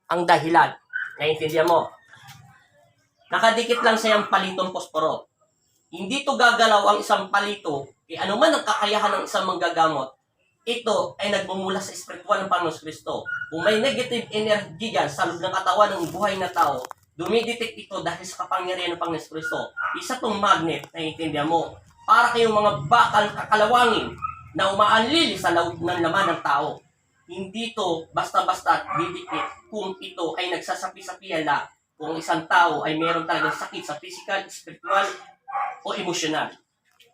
ang dahilan. Naiintindihan mo? Nakadikit lang sa iyang palitong posporo. Hindi to gagalaw ang isang palito, ano man ang kakayahan ng isang manggagamot, ito ay nagmumula sa espiritual ng Panginoon Kristo. Kung may negative energy dyan sa loob ng katawan ng buhay na tao, dumidetect ito dahil sa kapangyarihan ng Panginoon Kristo. Isa tong magnet, naiintindihan mo, para kayong mga bakal kakalawangin na umaanlili sa loob ng laman ng tao. Hindi to basta-basta didikit kung ito ay nagsasapi-sapihan na kung isang tao ay meron talagang sakit sa physical, spiritual, o emosyonal.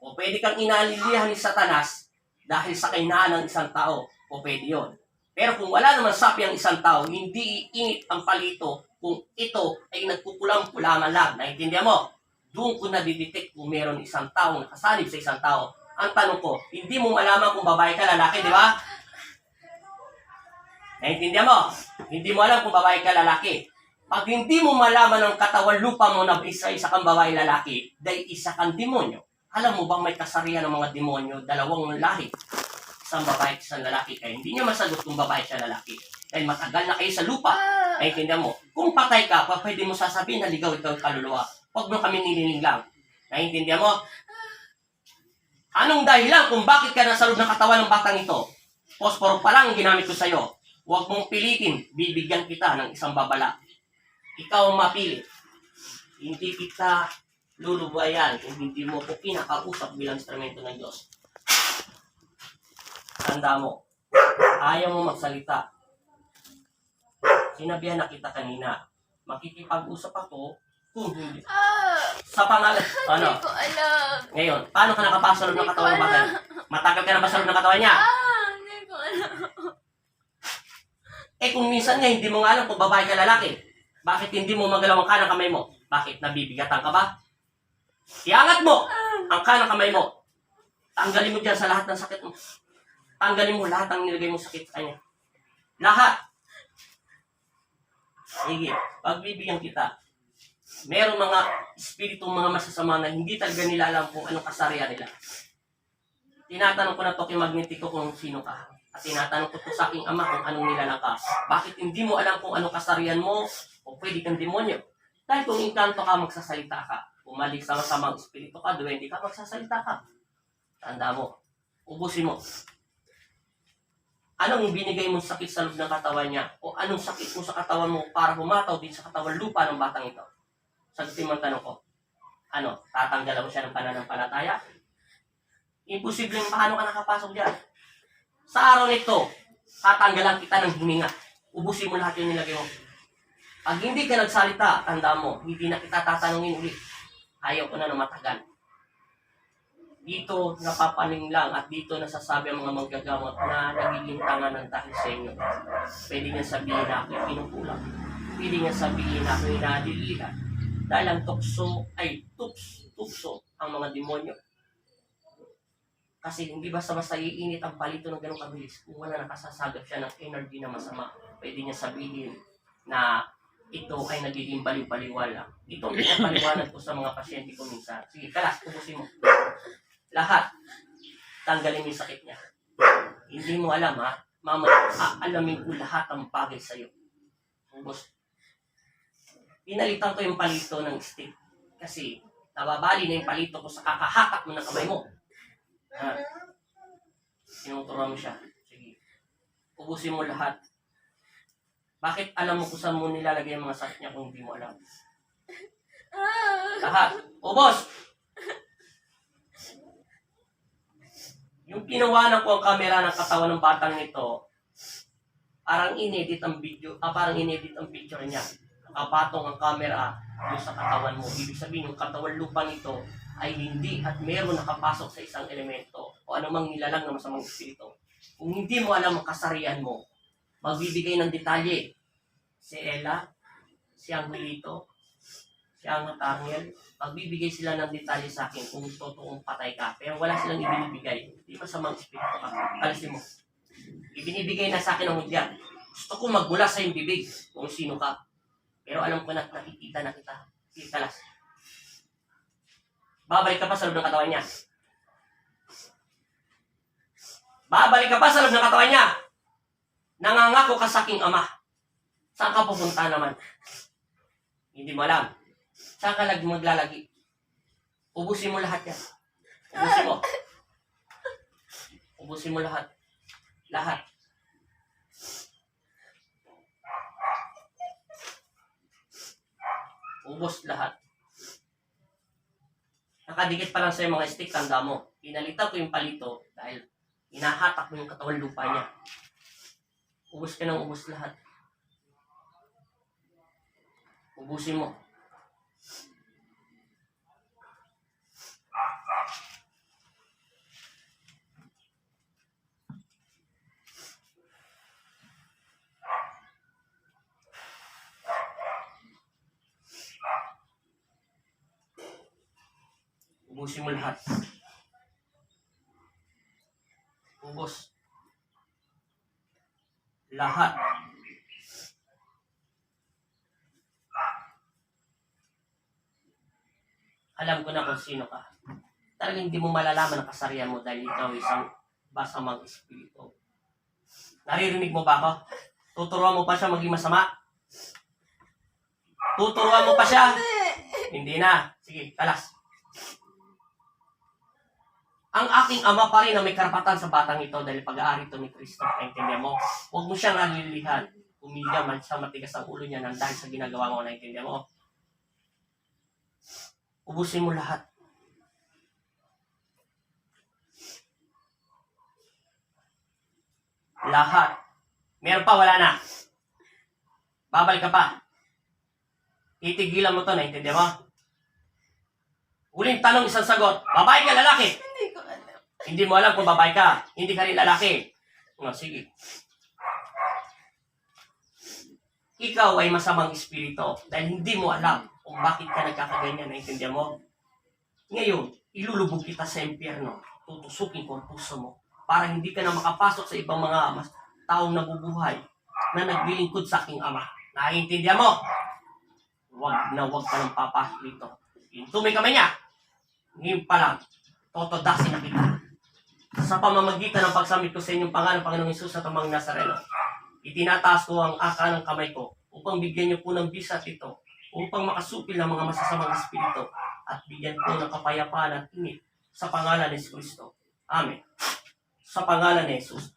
O pwede kang inaalilihan ni Satanas dahil sa kahinaan ng isang tao. O pwede yun. Pero kung wala naman sapi ang isang tao, hindi iinit ang palito kung ito ay nagkukulang-kulangan lang. Naintindihan mo? Doon ko nadidetect kung meron isang tao nakasanib sa isang tao. Ang tanong ko, hindi mo malaman kung babae ka lalaki, di ba? Naintindihan mo? Hindi mo alam kung babae ka lalaki. Pag hindi mo malaman ang katawan lupa mo na isa kang babae lalaki, dahil isa kang demonyo. Alam mo bang may kasarian ng mga demonyo, dalawang lahi, isang babae at isang lalaki. Kaya hindi niya masagot kung babae siya lalaki. Dahil matagal na kayo sa lupa. Naintindihan mo? Kung patay ka, pwede mo sasabihin na ligaw ikaw kaluluwa. Huwag mo kami nilinig lang. Naintindihan mo? Anong dahilan kung bakit ka nasa loob ng katawan ng batang ito? Posporo pa lang ang ginamit ko sa'yo. Huwag mong pilitin, bibigyan kita ng isang babala. Ikaw ang mapili. Hindi kita lulubayan kung hindi mo ko pinakausap bilang instrumento ng Diyos. Tanda mo, ayaw mo magsalita. Sinabihan na kita kanina, makikipag-usap ako kung hindi. Sa pangalan, ano? Hindi ko alam. Ngayon, paano ka nakapasok ng katawan ng bata? Matagal ka na ba sa loob ng katawan niya? Hindi ko alam. Kung minsan nga hindi mo nga alam kung babae ka lalaki, bakit hindi mo magalaw ang kanang kamay mo? Bakit? Nabibigatan ka ba? Iangat mo ang kanang kamay mo. Tanggalin mo dyan sa lahat ng sakit mo. Tanggalin mo lahat ng nilagay mong sakit sa kanya. Lahat. Sige, pagbibigyan kita. Merong mga espiritong mga masasama na hindi talaga nila alam kung anong kasarian nila. Tinatanong ko na to kay Magnetico kung sino ka. At tinatanong ko to sa aking ama kung anong nilalang ka. Bakit hindi mo alam kung anong kasarian mo o pwede kang demonyo? Dahil kung inkanto ka, magsasalita ka. Umalik sa masamang espiritu ka, duwende ka, magsasalita ka. Tanda mo. Ubusin mo. Anong binigay mong sakit sa loob ng katawan niya? O anong sakit mo sa katawan mo para humataw din sa katawan lupa ng batang ito? Sagutin mo ang tanong ko. Ano? Tatanggalan mo siya ng pananampalataya? Imposibleng paano ka nakapasok dyan? Sa araw nito, tatanggalan kita ng hininga. Ubusin mo lahat yung nilagay mo. Pag hindi ka nagsalita, tanda mo, hindi na kita tatanungin ulit. Ayaw ko na matagal. Dito napapaling lang at dito nasasabi ang mga manggagamot na nagiging tanga ng dahil sa inyo. Pwede niya sabihin na ako'y kinukulang. Pwede niya sabihin na ako'y nadilihan. Dahil ang tukso ay tukso ang mga demonyo. Kasi hindi basta-basta iinit ang palito ng ganong kabilis kung wala nakasasagap siya ng energy na masama. Pwede niya sabihin na ito ay nagiging baliw-baliwala. Ito ang pinapaliwanag ko sa mga pasyente ko minsan. Sige, kalas, tubusin mo. Lahat. Tanggalin mo yung sakit niya. Hindi mo alam ha. Mama, aalamin ko lahat ang bagay sa'yo. Ubos. Pinalitan ko yung palito ng stick. Kasi nababali na yung palito ko sa kakahatak mo ng kamay mo. Ha? Sinuturan mo siya. Sige. Ubusin mo lahat. Bakit alam mo kung saan mo nilalagay ang mga sakit niya kung hindi mo alam? Lahat. Ubos! Yung pinawanan ko ang kamera ng katawan ng batang nito, parang inedit ang video, parang inedit ang picture niya. Nakapatong ang kamera doon sa katawan mo. Ibig sabihin, yung katawan lupa nito ay hindi at meron nakapasok sa isang elemento o anumang nilalang na masamang espiritu. Kung hindi mo alam ang kasarian mo, magbibigay ng detalye. Si Ella, si Angelito, si Angel, magbibigay sila ng detalye sa akin kung totoong patay ka. Pero wala silang ibinibigay. Di ba sa mga espiritu ka? Kalasin mo. Ibinibigay na sa akin ang hudya. Gusto ko magbula sa iyong bibig kung sino ka. Pero alam ko na nakikita na kita. Sige, kalas. Babalik ka pa sa loob ng katawan niya. Babalik ka pa sa loob ng katawan niya. Nangangako ka sa aking ama. Saan ka pupunta naman? Hindi mo alam. Saan ka maglalagi? Ubusin mo lahat yan. Ubusin mo. Ubusin mo lahat. Lahat. Ubos lahat. Nakadikit pa lang sa mga stick, tanda mo. Pinalitan ko yung palito dahil hinahatak mo yung katawan lupa niya. Ubos ka ng ubos lahat. Ubusin mo. Ubusin mo lahat. Ubos. Lahat. Alam ko na kung sino ka. Talagang hindi mo malalaman ang kasarian mo dahil ikaw isang basamang espiritu. Naririnig mo ba ako? Tuturuan mo pa siya maging masama? Tuturuan mo pa siya? Hindi na. Sige, kalas. Ang aking ama pa rin na may karapatan sa batang ito dahil pag-aari ito ni Kristo. Naintindihan mo? Huwag mo siyang alilihan. Umilya man siya, matigas ang ulo niya nang dahil sa ginagawa mo. Naintindihan mo? Ubusin mo lahat. Lahat. Meron pa, wala na. Babalik ka pa. Titigilan mo to, naintindihan mo? Huling tanong, isang sagot. Babae ka, lalaki? Hindi ko alam. Hindi mo alam kung babae ka. Hindi ka rin lalaki. No, sige. Ikaw ay masamang espiritu dahil hindi mo alam kung bakit ka nagkakaganyan. Naintindihan mo? Ngayon, ilulubog kita sa impyerno. Tutusukin ko ang puso mo para hindi ka na makapasok sa ibang mga taong nabubuhay na naglilingkod sa aking ama. Naiintindihan mo? Huwag ka ng papa dito. Hinto mo yung kamay niya. Ngayon pa lang, totodasin na kita. Sa pamamagitan ng pagsamit ko sa inyong pangalan, Panginoong Hesus at ang mga Nazareno, itinataas ko ang aka ng kamay ko upang bigyan niyo po ng bisa at ito, upang makasupil ng mga masasamang espiritu at bigyan po ng kapayapaan at init sa pangalan ni Kristo. Amen. Sa pangalan ni Jesus.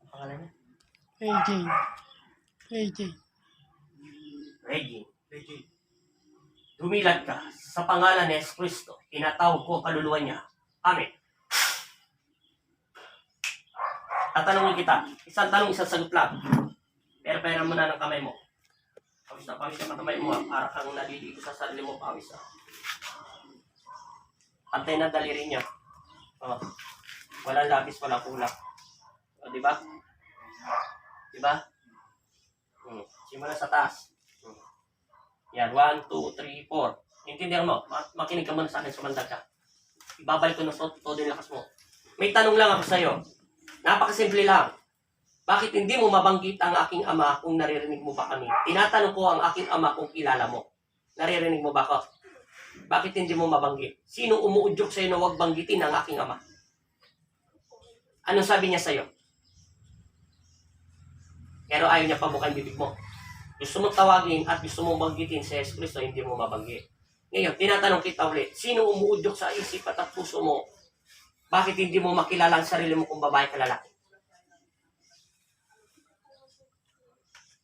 Ang pangalan niya? AJ. AJ. Reggie. Dumilat ka sa pangalan ni Kristo. Tinatawag ko ang kaluluwa niya. Amen. Tatanungin kita. Isang tanong, isang sagot lang. Pero mo na ng kamay mo. Pawis na kamay mo. Para kang naliligo sa sarili mo. Pawis na. Pantay na daliri niya. Oh. Walang labis, walang kulak. O, diba? Diba? Simula sa taas. Yan, 1, 2, 3, 4. Intindihan mo, makinig ka muna sa akin, sumandag ka. Ibabalik ko ng todo yung lakas mo. May tanong lang ako sa'yo. Napakasimple lang. Bakit hindi mo mabanggit ang aking ama kung naririnig mo ba kami? Tinatanong ko ang aking ama kung kilala mo. Naririnig mo ba ako? Bakit hindi mo mabanggit? Sino umuudyok sa'yo na huwag banggitin ang aking ama? Anong sabi niya sa'yo? Pero ayaw niya pabukan bibig mo. Gusto mong tawagin at gusto mong banggitin si Jesus Cristo, hindi mo mabanggit. Ngayon, tinatanong kita ulit, sino umuudyok sa isip at puso mo? Bakit hindi mo makilala ang sarili mo kung babae ka lalaki?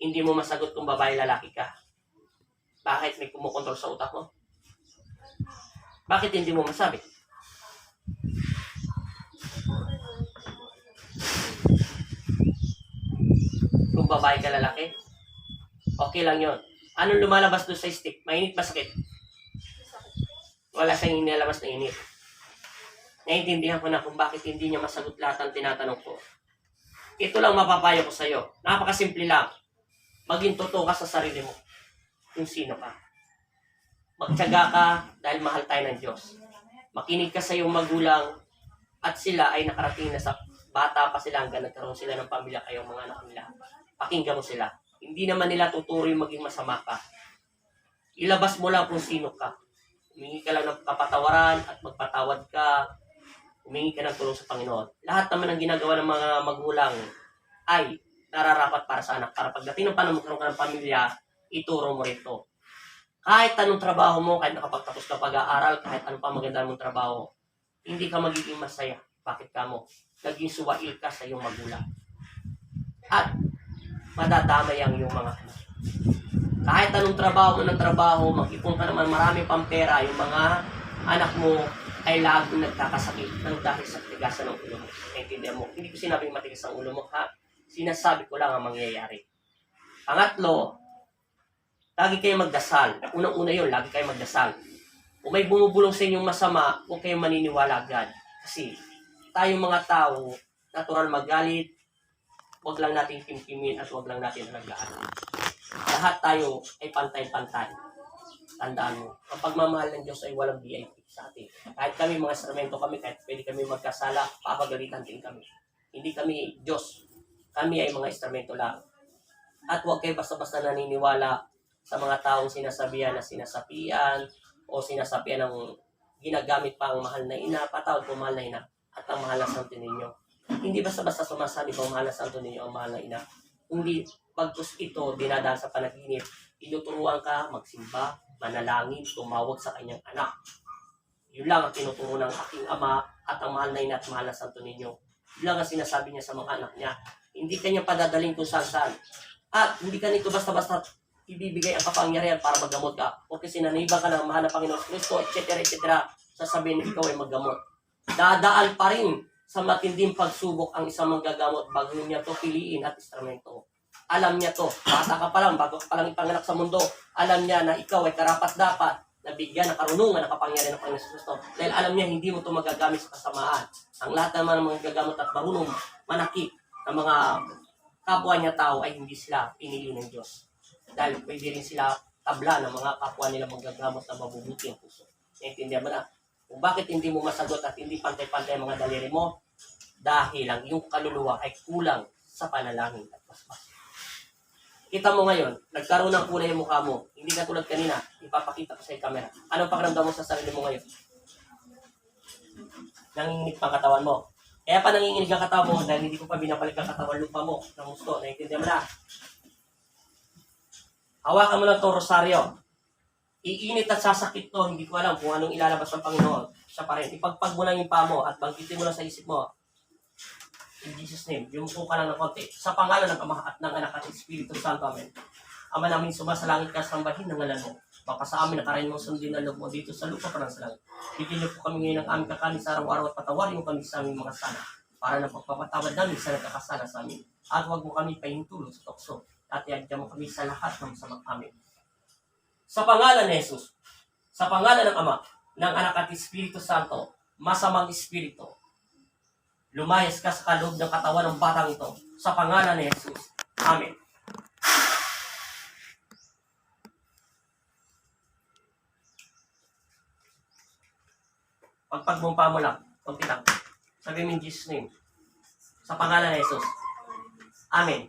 Hindi mo masagot kung babae lalaki ka. Bakit may kumukontrol sa utak mo? Bakit hindi mo masabi? Kung babae ka lalaki? Okay lang yon. Anong lumalabas doon sa stick? Mainit ba sakit? Wala siyang inilabas na init. Naiintindihan ko na kung bakit hindi niya masagot lahat ang tinatanong ko. ito lang mapapayo ko sa'yo. Napakasimple lang. Maging totoo ka sa sarili mo. Kung sino ka. Magtiyaga ka dahil mahal tayo ng Diyos. Makinig ka sa iyong magulang at sila ay nakarating na sa bata pa sila hanggang nagkaroon sila ng pamilya kayong mga anak nila. Pakinggan mo sila. Hindi naman nila tuturing maging masama ka. Ilabas mo lang kung sino ka. Humingi ka lang ng kapatawaran at magpatawad ka. Humingi ka ng tulong sa Panginoon. Lahat naman ng ginagawa ng mga magulang ay nararapat para sa anak. Para pagdating ng panahon magkaroon ka ng pamilya, ituro mo rito. Kahit anong trabaho mo, kahit nakapagtapos ka pag-aaral, kahit anong pa maganda mong trabaho, hindi ka magiging masaya. Bakit ka mo? Naging suwail ka sa iyong magulang. At madadamay ang iyong mga anak. Kahit anong trabaho mo ng trabaho, mag-ipon ka naman marami pang pera, yung mga anak mo ay laging nagkakasakit ng dahil sa tigasan ng ulo mo. Naintindihan mo? Hindi ko sinabing matigas ang ulo mo, ha? Sinasabi ko lang ang mangyayari. Pangatlo, lagi kayo magdasal. Unang-una yun, lagi kayo magdasal. Kung may bumubulong sa inyong masama, huwag kayong maniniwala agad. Kasi tayong mga tao, natural magalit, huwag lang natin kimkimin at huwag lang natin alagaan. Lahat tayo ay pantay-pantay. Tandaan mo, ang pagmamahal ng Diyos ay walang VIP sa atin. Kahit kami mga instrumento kami, kahit pwede kami magkasala, papagalitan din kami. Hindi kami Diyos. Kami ay mga instrumento lang. At huwag kayo basta-basta naniniwala sa mga taong sinasabihan na sinasapian o sinasapian ng ginagamit pa ang mahal na ina, patawad po mahal na ina at ang mahal na santo ninyo. Hindi basta-basta sumasabi po mahal na santo ninyo ang mahal na ina. Hindi pagkus ito dinadaan sa panaginip, tinuturuan ka magsimba, manalangin, tumawag sa kanyang anak. Yun lang ang tinuturo ng aking ama at ang mahal na ina at mahal na santo ninyo. Yun lang ang sinasabi niya sa mga anak niya. Hindi kanya padadaling kung saan-saan. At hindi ka nito basta-basta ibibigay ang kapangyarihan para maggamot ka. O kasi nanibang ka ng mahal na Panginoon Kristo, etc. Sasabihin na ikaw ay maggamot. Dadaan pa rin sa matinding pagsubok ang isang manggagamot bago niya to piliin at instrumento. Alam niya to. Bata ka pa lang, bago ka pa lang ipanganak sa mundo. Alam niya na ikaw ay karapat-dapat na bigyan ng karunungan ng kapangyarihan ng Panginoon Kristo. Dahil alam niya hindi mo to magagamit sa kasamaan. Ang lahat naman ng mga gagamot at marunong manakit ng mga kapwa niya tao ay hindi sila pinili ng Diyos. Dahil pwede rin sila tabla ng mga kapwa nila magagamot na mabubuti ang puso. Naintindihan mo na? Kung bakit hindi mo masagot at hindi pantay-pantay ang mga daliri mo? Dahil ang iyong kaluluwa ay kulang sa panalangin at basbas. Kita mo ngayon, nagkaroon ng kulay yung mukha mo. Hindi na tulad kanina, ipapakita ko sa camera. Anong pakiramdam mo sa sarili mo ngayon? Nanginginig pang katawan mo. Kaya pa nanginginig ang katawan mo dahil hindi ko pa binabalik ang katawan lupa mo ng gusto. Naintindihan mo na? Hawakan mo lang itong rosaryo. Iinit at sasakit to, hindi ko alam kung anong ilalabas ng Panginoon. Siya pa rin. Ipagpag mo lang yung paa mo at bangkitin mo lang sa isip mo. In Jesus' name, yumuko ka lang ng konti. Sa pangalan ng Ama at ng Anak at Espiritu Santo, Amen. Ama namin, sumasalangit ka, sambahin ng ngalan mo. Baka sa amin nakarain mong sundin na loob mo dito sa lupa pa ng salangit. Bigyan niyo po kami ngayon ng aming kakanin sa araw-araw at patawarin mo kami sa aming mga sana para na pagpapatawad namin sa nagkakasala sa amin. At huwag mo kami pahintulot sa tukso at iagyan mo kami sa lahat ng masamang amin. Sa pangalan ni Jesus, sa pangalan ng Ama, ng Anak at Espiritu Santo, masamang espiritu, lumayas ka sa kaloob ng katawan ng batang ito. Sa pangalan ni Jesus. Amen. Pagpagmumpa mo lang. Kunti lang. Sabi mo in Jesus' name. Sa pangalan ni Jesus. Amen.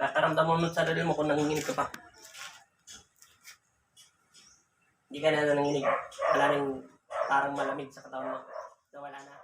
Kakaramdam mo sa sarili mo kung nanginginig ka pa. Hindi ka na nanginginig. Wala rin parang malamig sa katawan mo. Nawala na.